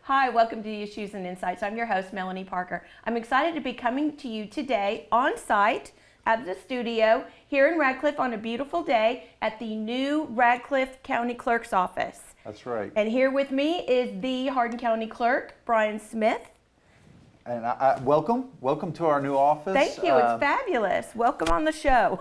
Hi, welcome to Issues and Insights. I'm your host, Melanie Parker. I'm excited to be coming to you today on site at the studio here in Radcliff on a beautiful day at the new Radcliff County Clerk's office. That's right. And here with me is the Hardin County Clerk, Brian Smith. And welcome to our new office. Thank you, it's fabulous. Welcome on the show.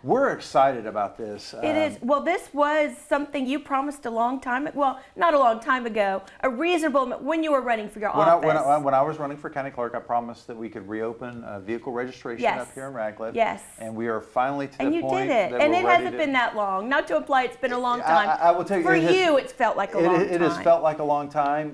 We're excited about this. It is. Well, this was something you promised a long time, well, not a long time ago, a reasonable, when you were running for your office. When I was running for county clerk, I promised that we could reopen vehicle registration up here in Radcliff. Yes. And we are finally to the point. And you did it. And it hasn't been that long. Not to imply it's been a long time. I will tell you. For you, it's felt like a long time. It has felt like a long time.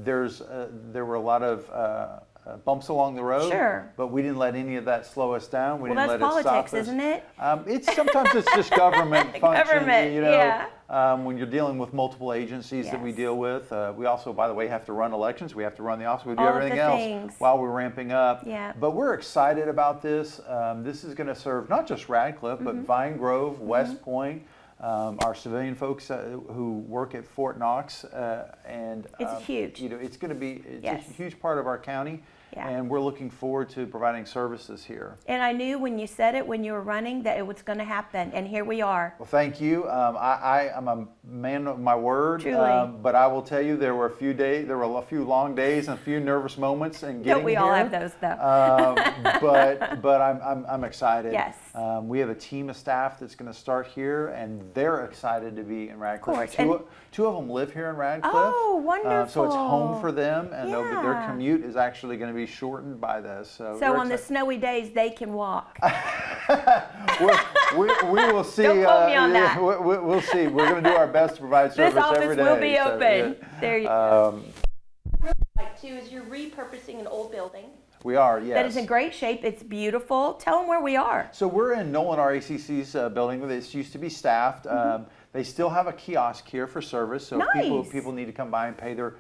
There were a lot of bumps along the road, sure, but we didn't let any of that slow us down. We didn't let it stop us. Well, that's politics, isn't it? Sometimes it's just government function. Government, you know, yeah. When you're dealing with multiple agencies that we deal with, we also, by the way, have to run elections. We have to run the office. We do everything else while we're ramping up. Yeah. But we're excited about this. This is going to serve not just Radcliff, but Vine Grove, West Point. Our civilian folks who work at Fort Knox, and it's huge. You know, it's going to be a huge part of our county, and we're looking forward to providing services here. And I knew when you said it, when you were running, that it was going to happen, and here we are. Well, thank you. I'm a man of my word. Truly. But I will tell you, there were a few long days and a few nervous moments in getting here. Don't we all have those, though? But I'm excited. Yes. We have a team of staff that's going to start here, and they're excited to be in Radcliff. Two of them live here in Radcliff. Oh, wonderful. So it's home for them, and their commute is actually going to be shortened by this. So on the snowy days, they can walk. we will see. Don't quote me on that. We'll see. We're going to do our best to provide service every day. This office will be open. There you go. Like, too, is you're repurposing an old building. We are, yes. That is in great shape. It's beautiful. Tell them where we are. So we're in Nolan RACC's building. This used to be staffed. They still have a kiosk here for service. So if people need to come by and pay their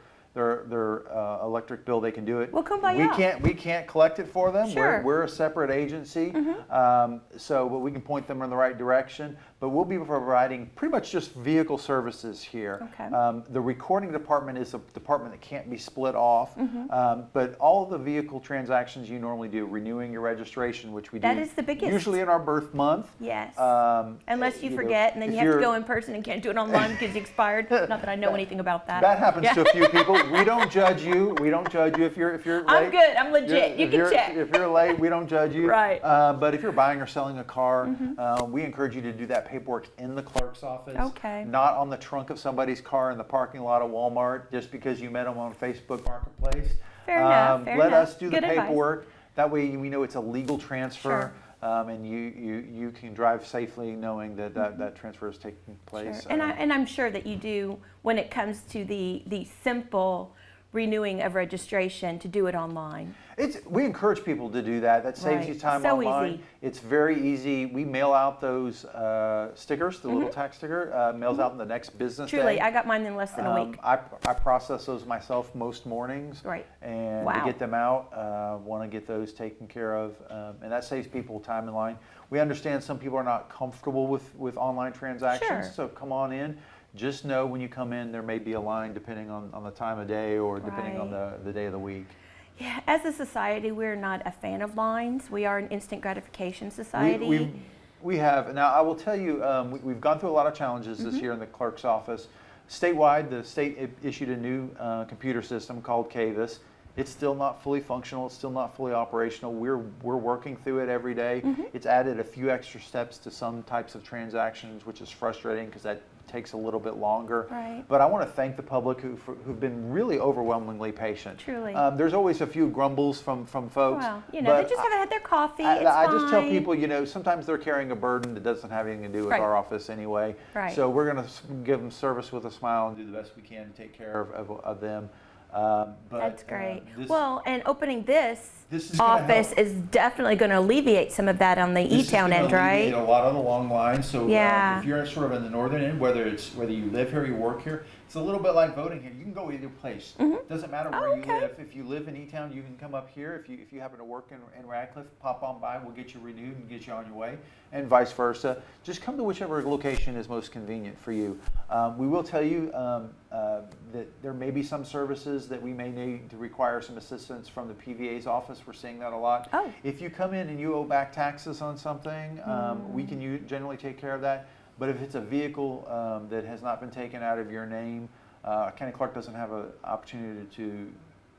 electric bill, they can do it. We'll come by. We can't collect it for them. Sure. We're a separate agency, but we can point them in the right direction. But we'll be providing pretty much just vehicle services here. Okay. The recording department is a department that can't be split off. But all of the vehicle transactions you normally do, renewing your registration, which we do. That is the biggest. Usually in our birth month. Yes. Unless you forget, and then you have to go in person and can't do it online because you expired. Not that I know anything about that. That happens to a few people. We don't judge you. We don't judge you if you're late. I'm good. I'm legit. You can check. If you're late, we don't judge you. Right. But if you're buying or selling a car, we encourage you to do that paperwork in the clerk's office. Okay. Not on the trunk of somebody's car in the parking lot of Walmart just because you met them on Facebook Marketplace. Fair enough. Let us do the paperwork. Advice. That way we know it's a legal transfer. Sure. And you can drive safely knowing that that transfer is taking place. Sure. And I'm sure that you do when it comes to the simple renewing of registration to do it online. We encourage people to do that. That saves you time online. Easy. It's very easy. We mail out those stickers, the little tax sticker, mails out in the next business day. Truly, I got mine in less than a week. I process those myself most mornings. Right. And to get them out, want to get those taken care of. And that saves people time in line. We understand some people are not comfortable with online transactions, so come on in. Just know when you come in, there may be a line depending on the time of day or depending on the day of the week. Yeah, as a society, we're not a fan of lines. We are an instant gratification society. We have. Now, I will tell you, we've gone through a lot of challenges this year in the clerk's office. Statewide, the state issued a new computer system called Cavis. It's still not fully functional. It's still not fully operational. We're working through it every day. It's added a few extra steps to some types of transactions, which is frustrating because that takes a little bit longer. Right. But I want to thank the public who've been really overwhelmingly patient. Truly. There's always a few grumbles from folks. Well, they just haven't had their coffee. I just tell people, sometimes they're carrying a burden that doesn't have anything to do with our office anyway. Right. So we're going to give them service with a smile and do the best we can to take care of them. That's great. And opening this office is definitely going to alleviate some of that on the E-Town end, right? A lot of the long lines. So if you're sort of in the northern end, whether you live here or you work here, It's a little bit like voting here. You can go either place. Doesn't matter where you okay. live. If you live in E-Town, you can come up here. If you happen to work in Radcliff, pop on by. We'll get you renewed and get you on your way, and vice versa. Just come to whichever location is most convenient for you. We will tell you that there may be some services that we may need to require some assistance from the PVA's office. We're seeing that a lot. Oh. If you come in and you owe back taxes on something, we can generally take care of that. But if it's a vehicle that has not been taken out of your name, county clerk doesn't have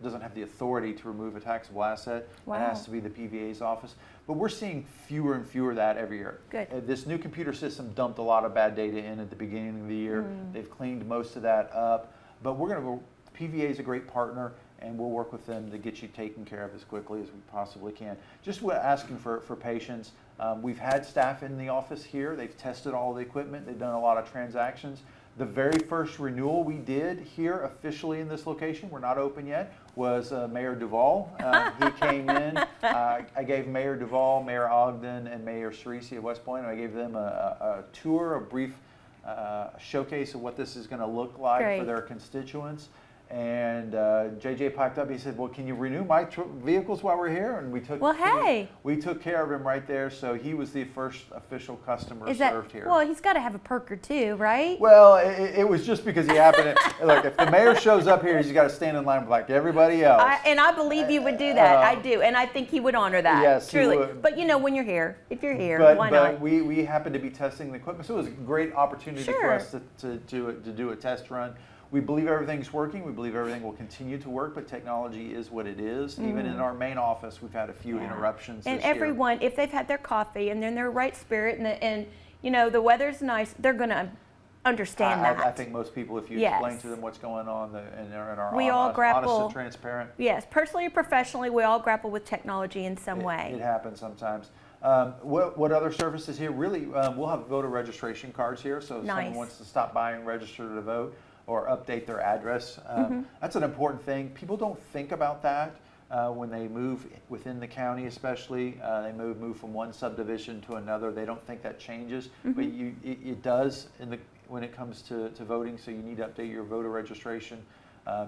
doesn't have the authority to remove a taxable asset. Wow. It has to be the PVA's office. But we're seeing fewer and fewer of that every year. Good. This new computer system dumped a lot of bad data in at the beginning of the year. They've cleaned most of that up. But we're going to go, PVA is a great partner, and we'll work with them to get you taken care of as quickly as we possibly can. Just asking for patience. We've had staff in the office here. They've tested all the equipment. They've done a lot of transactions. The very first renewal we did here officially in this location, we're not open yet, was Mayor Duvall. He came in. I gave Mayor Duvall, Mayor Ogden, and Mayor Cerisi at West Point, I gave them a tour, a brief showcase of what this is going to look like for their constituents. And JJ piped up. He said, "Well, can you renew my vehicles while we're here?" And we took. Well, hey. We took care of him right there. So he was the first official customer served here. Well, he's got to have a perk or two, right? Well, it was just because he happened to look. If the mayor shows up here, he's got to stand in line like everybody else. And I believe you would do that. I do, and I think he would honor that. Yes, truly. he would. But when you're here, if you're here, why but not? we happened to be testing the equipment, so it was a great opportunity for us to do a test run. We believe everything's working. We believe everything will continue to work, but technology is what it is. Even in our main office, we've had a few interruptions And this year. everyone, if they've had their coffee and they're in their right spirit and the weather's nice, they're going to understand that. I think most people, if you explain to them what's going on and are honest and transparent. Yes, personally or professionally, we all grapple with technology in some way. It happens sometimes. What other services here? Really, we'll have voter registration cards here, so if someone wants to stop by and register to vote, or update their address. That's an important thing. People don't think about that when they move within the county, especially. They move from one subdivision to another. They don't think that changes, but it does when it comes to voting. So you need to update your voter registration.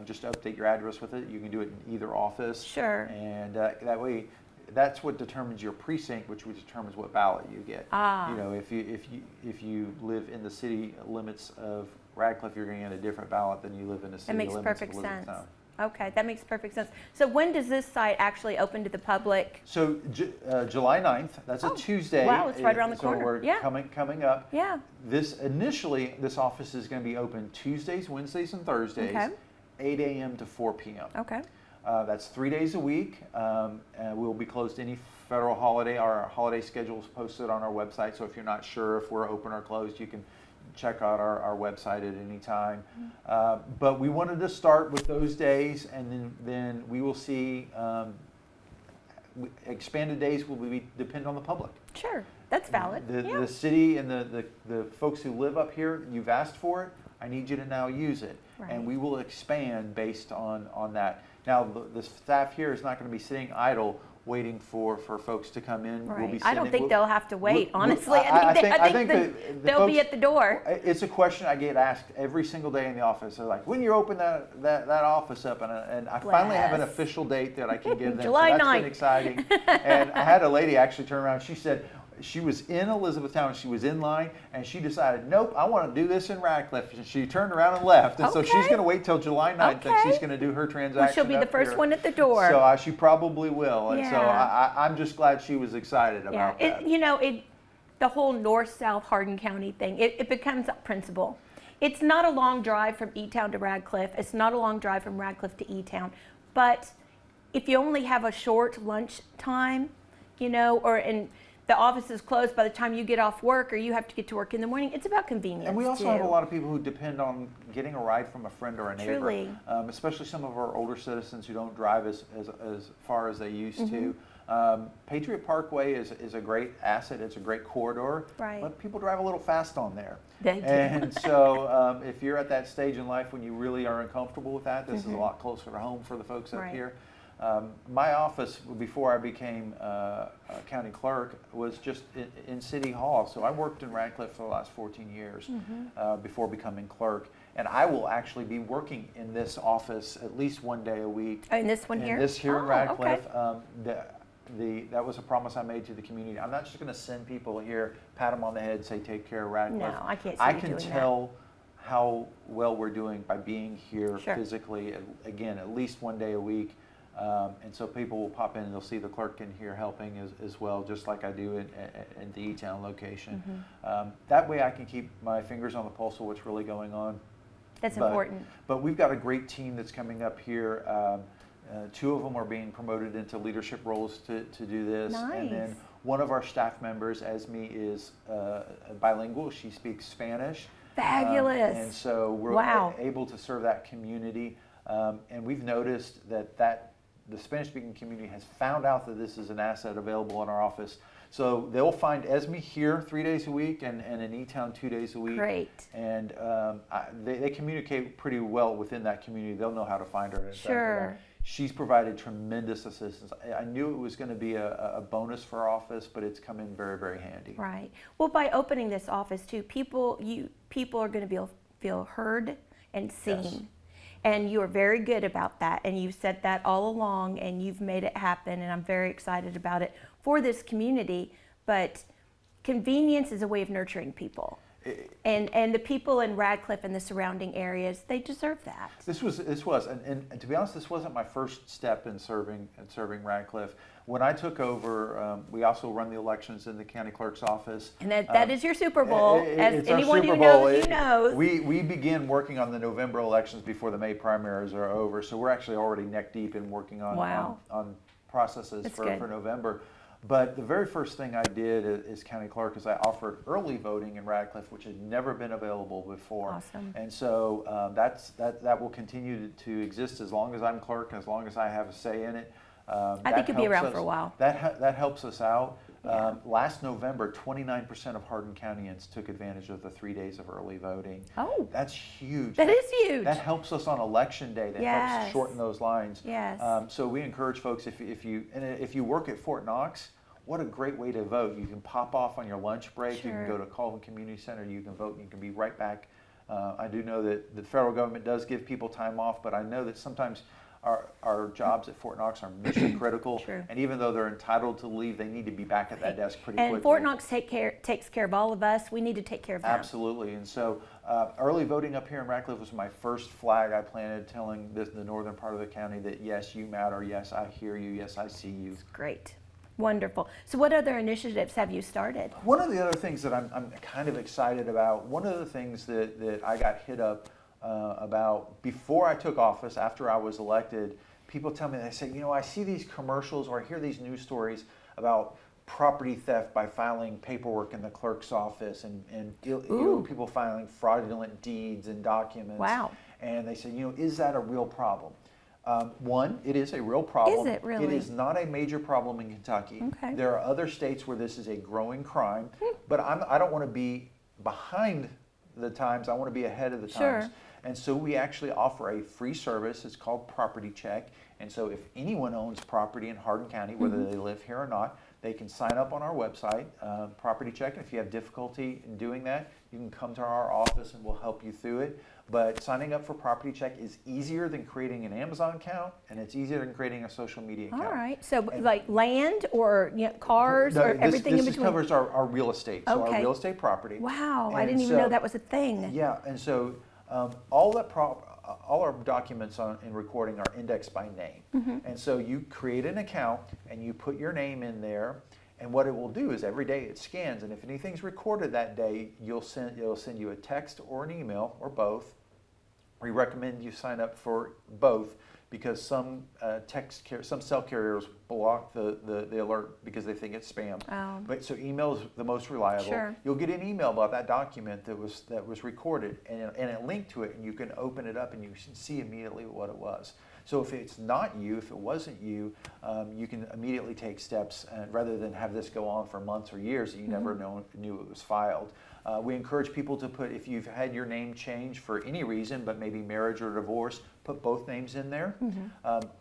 Just update your address with it. You can do it in either office. Sure. And that way, that's what determines your precinct, which determines what ballot you get. If you live in the city limits of Radcliff, you're going to get a different ballot than you live in the city limits. That makes perfect sense. Town. Okay, that makes perfect sense. So when does this site actually open to the public? So July 9th, that's a Tuesday. Wow, it's right around the corner. So we're coming up. Yeah. This office is going to be open Tuesdays, Wednesdays, and Thursdays, 8 a.m. to 4 p.m. Okay. That's 3 days a week. We'll be closed any federal holiday. Our holiday schedule is posted on our website, so if you're not sure if we're open or closed, you can check out our website at any time. But we wanted to start with those days, and then we will see expanded days will depend on the public. Sure, that's valid. The city and the folks who live up here, you've asked for it. I need you to now use it, and we will expand based on that. Now, the staff here is not going to be sitting idle waiting for folks to come in. Right. We'll be I don't think they'll have to wait, honestly. I think they'll folks, be at the door. It's a question I get asked every single day in the office. They're like, when you open that office up? And I finally have an official date that I can give them. July 9th. That's been exciting. And I had a lady actually turn around. She said, she was in Elizabethtown, she was in line, and she decided, nope, I want to do this in Radcliff. And she turned around and left. And so she's going to wait till July 9th and she's going to do her transaction. Well, she'll be the first one at the door. So she probably will. And so I'm just glad she was excited about that. The whole north-south Hardin County thing, it becomes a principle. It's not a long drive from E-Town to Radcliff. It's not a long drive from Radcliff to E-Town. But if you only have a short lunch time, the office is closed by the time you get off work or you have to get to work in the morning, it's about convenience. And we also have a lot of people who depend on getting a ride from a friend or a neighbor. Truly. Especially some of our older citizens who don't drive as far as they used to. Patriot Parkway is a great asset. It's a great corridor. Right. But people drive a little fast on there. They do. And so if you're at that stage in life when you really are uncomfortable with that, this is a lot closer to home for the folks up here. My office, before I became county clerk, was just in City Hall. So I worked in Radcliff for the last 14 years before becoming clerk. and I will actually be working in this office at least one day a week. Oh, and this one here? This here in Oh, Radcliff. okay. That was a promise I made to the community. I'm not just going to send people here, pat them on the head, say take care of Radcliff. No, I can't see I you can doing that. tell how well we're doing by being here Sure. physically, again, at least one day a week. And so people will pop in and they'll see the clerk in here helping as well, just like I do in the E-Town location. That way I can keep my fingers on the pulse of what's really going on. That's important. But we've got a great team that's coming up here. 2 of them are being promoted into leadership roles to do this. Nice. And then one of our staff members, Esme, is bilingual. She speaks Spanish. Fabulous. And so we're Wow. able to serve that community. And we've noticed that the Spanish-speaking community has found out that this is an asset available in our office. So they'll find Esme here 3 days a week and in E-Town 2 days a week. Great. And they communicate pretty well within that community. They'll know how to find her. Sure. She's provided tremendous assistance. I knew it was going to be a bonus for our office, but it's come in very, very handy. Right. Well, by opening this office too, people are going to feel heard and seen. Yes. And you are very good about that, and you've said that all along, and you've made it happen, and I'm very excited about it for this community. But convenience is a way of nurturing people. And the people in Radcliff and the surrounding areas, they deserve that. This was, and to be honest, this wasn't my first step in serving Radcliff. When I took over, we also run the elections in the county clerk's office. And that is your Super Bowl, as it's our anyone Super who Bowl. knows you knows. We begin working on the November elections before the May primaries are over, so we're actually already neck deep in working on Wow. on processes That's for good. November. But the very first thing I did as county clerk is I offered early voting in Radcliff, which had never been available before. Awesome. And so that will continue to exist as long as I'm clerk and as long as I have a say in it. I think it'll be around for a while. That helps us out. Yeah. Last November, 29% of Hardin Countyans took advantage of the 3 days of early voting. Oh. That's huge. That is huge. That helps us on election day. That Yes. helps shorten those lines. Yes. So we encourage folks, if you work at Fort Knox, what a great way to vote. You can pop off on your lunch break. You can Sure. go to Colvin Community Center. You can vote. And you can be right back. I do know that the federal government does give people time off, but I know that sometimes our jobs at Fort Knox are mission critical. True. And even though they're entitled to leave, they need to be back at that desk pretty quickly. And Fort Knox takes care of all of us. We need to take care of them. Absolutely. And so early voting up here in Radcliff was my first flag I planted, telling the northern part of the county that yes, you matter. Yes, I hear you. Yes, I see you. Great. Wonderful. So what other initiatives have you started? One of the other things that I'm kind of excited about, one of the things that I got hit up about before I took office, after I was elected, people tell me, they say, I see these commercials or I hear these news stories about property theft by filing paperwork in the clerk's office and people filing fraudulent deeds and documents. Wow. And they say, is that a real problem? One, it is a real problem. Is it really? It is not a major problem in Kentucky. Okay. There are other states where this is a growing crime, but I don't want to be behind the times. I want to be ahead of the times. Sure. And so we actually offer a free service. It's called Property Check. And so if anyone owns property in Hardin County, whether they live here or not, they can sign up on our website, Property Check. And if you have difficulty in doing that, you can come to our office and we'll help you through it. But signing up for Property Check is easier than creating an Amazon account, and it's easier than creating a social media account. All right. So like land or cars or everything in This between? covers our real estate, so Okay. our real estate property. Wow. I And didn't even know that was a thing. Yeah, and so all our documents in recording are indexed by name. And so you create an account and you put your name in there, and what it will do is every day it scans, and if anything's recorded that day, it'll send you a text or an email or both. We recommend you sign up for both because some cell carriers block the alert because they think it's spam. Oh. But so email is the most reliable. Sure. You'll get an email about that document that was recorded and a link to it, and you can open it up and you can see immediately what it was. So if it's not you, if it wasn't you, you can immediately take steps rather than have this go on for months or years that you never knew it was filed. We encourage people to put, if you've had your name changed for any reason, but maybe marriage or divorce, put both names in there.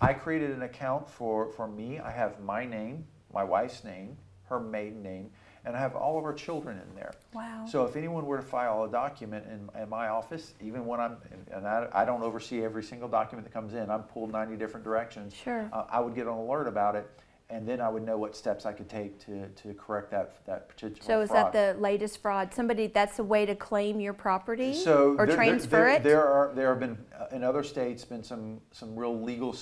I created an account for me. I have my name, my wife's name, her maiden name, and I have all of our children in there. Wow. So if anyone were to file a document in my office, even when I don't oversee every single document that comes in, I'm pulled 90 different directions. Sure. I would get an alert about it, and then I would know what steps I could take to correct that particular fraud. So is that the latest fraud? That's a way to claim your property So or transfer it? There have been, in other states, been some real legal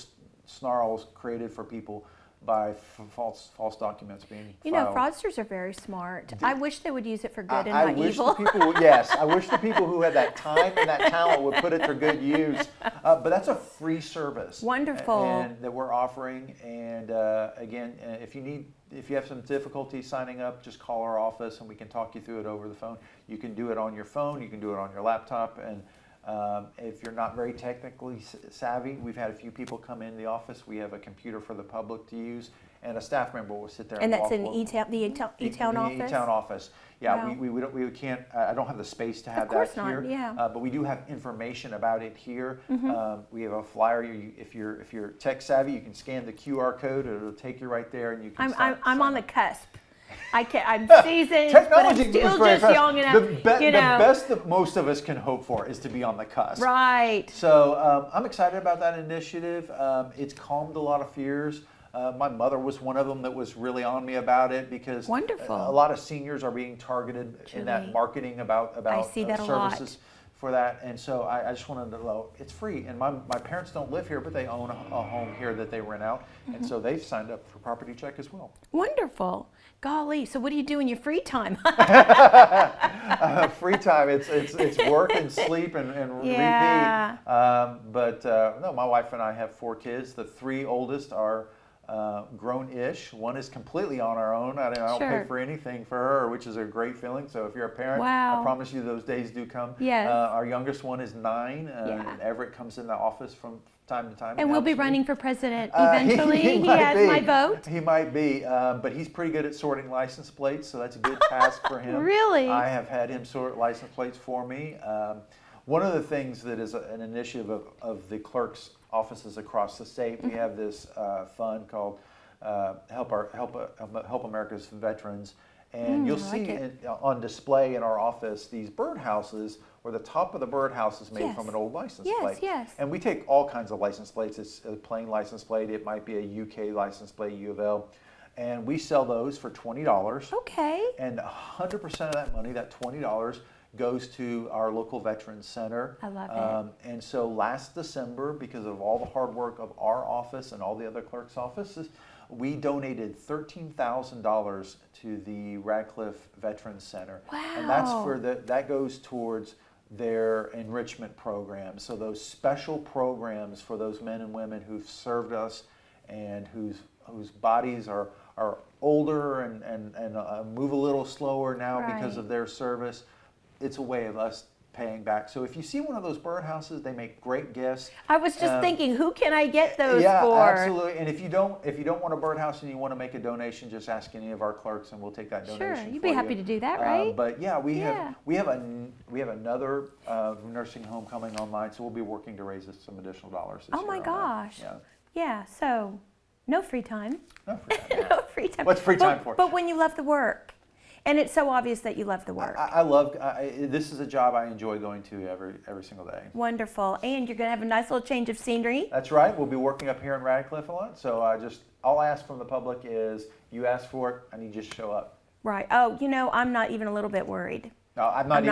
snarls created for people by false documents being filed. Fraudsters are very smart. I wish they would use it for good and I not wish evil. the people, yes, I wish the people who had that time and that talent would put it to good use. But that's a free service. Wonderful. And that we're offering. And again, if you have some difficulty signing up, just call our office and we can talk you through it over the phone. You can do it on your phone. You can do it on your laptop. And if you're not very technically savvy, we've had a few people come in the office. We have a computer for the public to use, and a staff member will sit there. And that's in the E-Town office? E-Town office. Yeah, Wow. we can't. I don't have the space to have Of course that here. not, yeah. But we do have information about it here. Mm-hmm. We have a flyer. If you're tech savvy, you can scan the QR code. It'll take you right there, and you can. I'm on the cusp. I'm seasoned, Technology but I'm moves still very just fast. young enough. The best that most of us can hope for is to be on the cusp. Right. So I'm excited about that initiative. It's calmed a lot of fears. My mother was one of them that was really on me about it because Wonderful. a lot of seniors are being targeted in that Truly. marketing about I see that a lot. services for that. And so I just wanted to know it's free. And my parents don't live here, but they own a home here that they rent out. And so they've signed up for Property Check as well. Wonderful. Golly, so what do you do in your free time? Free time, it's work and sleep and Yeah. repeat. But no, my wife and I have 4 kids. The 3 oldest are grown-ish. One is completely on our own. I don't Sure. pay for anything for her, which is a great feeling. So if you're a parent, Wow. I promise you those days do come. Yes. Our youngest one is 9. Yeah. And Everett comes in the office from time to time. And we'll be helps me. running for president eventually. He might has be. my vote. He might be, but he's pretty good at sorting license plates, so that's a good task for him. Really? I have had him sort license plates for me. One of the things that is an initiative of the clerk's offices across the state, we have this fund called Help America's Veterans. And you'll see on display in our office these birdhouses where the top of the birdhouse is made Yes. from an old license Yes, plate. yes. And we take all kinds of license plates. It's a plain license plate. It might be a UK license plate, U of L. And we sell those for $20. Okay. And 100% of that money, that $20, goes to our local Veterans Center. I love it. And so last December, because of all the hard work of our office and all the other clerks' offices, we donated $13,000 to the Radcliff Veterans Center. Wow. And that's that goes towards their enrichment programs. So those special programs for those men and women who've served us and whose bodies are older and move a little slower now because Right. of their service. It's a way of us paying back. So if you see one of those birdhouses, they make great gifts. I was just thinking, who can I get those yeah, for? absolutely. And if you don't want a birdhouse and you want to make a donation, just ask any of our clerks and we'll take that donation. Sure, you'd for be happy to do that, right? But yeah, we Yeah. have another nursing home coming online, so we'll be working to raise some additional dollars this Oh year my on that. gosh. Yeah. Yeah, so no free time. No, free time. No free time. What's free time for? But when you love the work. And it's so obvious that you love the work. I love this is a job I enjoy going to every single day. Wonderful. And you're going to have a nice little change of scenery. That's right. We'll be working up here in Radcliff a lot. So all I ask from the public is you ask for it, I need you to show up. Right. Oh, I'm not even a little bit worried. No, I'm not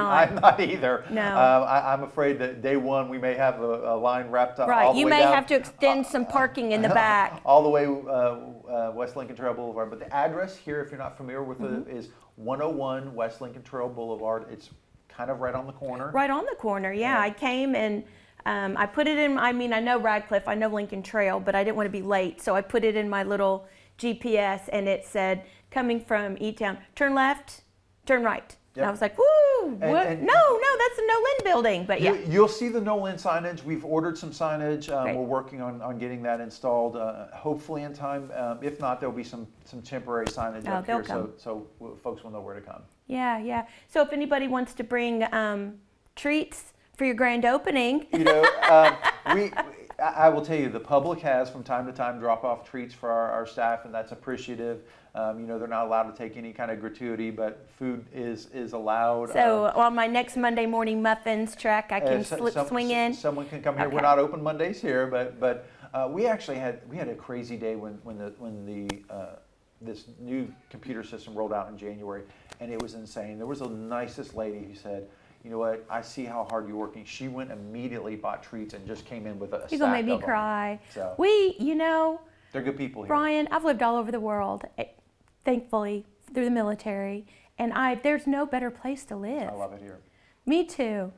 either. No. I'm afraid that day one we may have a line wrapped up. Right. All the You way may down, have to extend some parking in the back. all the way West Lincoln Trail Boulevard. But the address here, if you're not familiar with it, is 101 West Lincoln Trail Boulevard. It's kind of right on the corner. Right on the corner. Yeah. I came and I put it in. I know Radcliff. I know Lincoln Trail, but I didn't want to be late, so I put it in my little GPS, and it said coming from E-Town, turn left, turn right. Yep. And I was like, woo! And No, that's the No Lynn building. But yeah. You'll see the No Lynn signage. We've ordered some signage. Great. We're working on getting that installed, hopefully in time. If not, there'll be some temporary signage up they'll here, come. so folks will know where to come. Yeah, yeah. So if anybody wants to bring treats for your grand opening, I will tell you, the public has from time to time drop off treats for our staff, and that's appreciative. They're not allowed to take any kind of gratuity, but food is allowed. So on my next Monday morning muffins truck, I can swing in. Someone can come here. Okay. We're not open Mondays here, but we actually had a crazy day when this new computer system rolled out in January, and it was insane. There was the nicest lady who said, "You know what? I see how hard you're working." She went immediately, bought treats, and just came in with a You're stack gonna make me of them. cry. So they're good people here. Brian, I've lived all over the world, thankfully, through the military, and there's no better place to live. I love it here. Me too.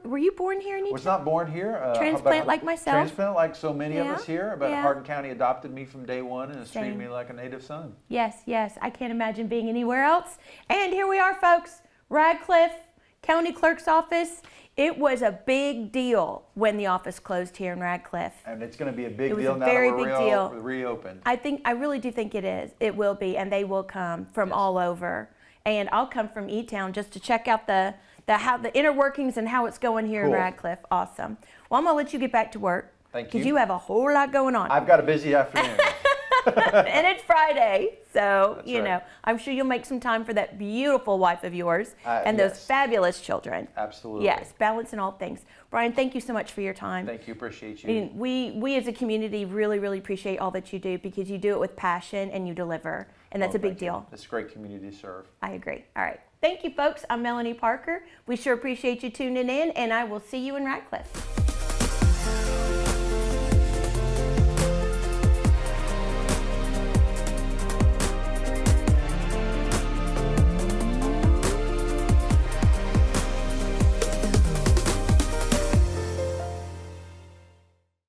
Were you born here in Egypt? Was not born here. Transplant like myself? Transplant like so many of Yeah, us here. But yeah. Hardin County adopted me from day one and has treated Same. me like a native son. Yes. I can't imagine being anywhere else. And here we are, folks. Radcliff County Clerk's office. It was a big deal when the office closed here in Radcliff. And it's going to be a big It was deal a now very that big we're deal. reopened. I really do think it is. It will be, and they will come from Yes. all over. And I'll come from E-Town just to check out the inner workings and how it's going here in Cool. Radcliff. Awesome. Well, I'm gonna let you get back to work. Thank Because you. you have a whole lot going on. I've got a busy afternoon. And it's Friday, so That's you know, right. I'm sure you'll make some time for that beautiful wife of yours and those Yes. fabulous children. Absolutely. Yes, balance in all things. Brian, thank you so much for your time. Thank you. Appreciate I you. mean, we as a community really appreciate all that you do because you do it with passion and you deliver, and that's Well, a big thank you. deal. It's a great community to serve. I agree. All right. Thank you, folks. I'm Melanie Parker. We sure appreciate you tuning in, and I will see you in Radcliff.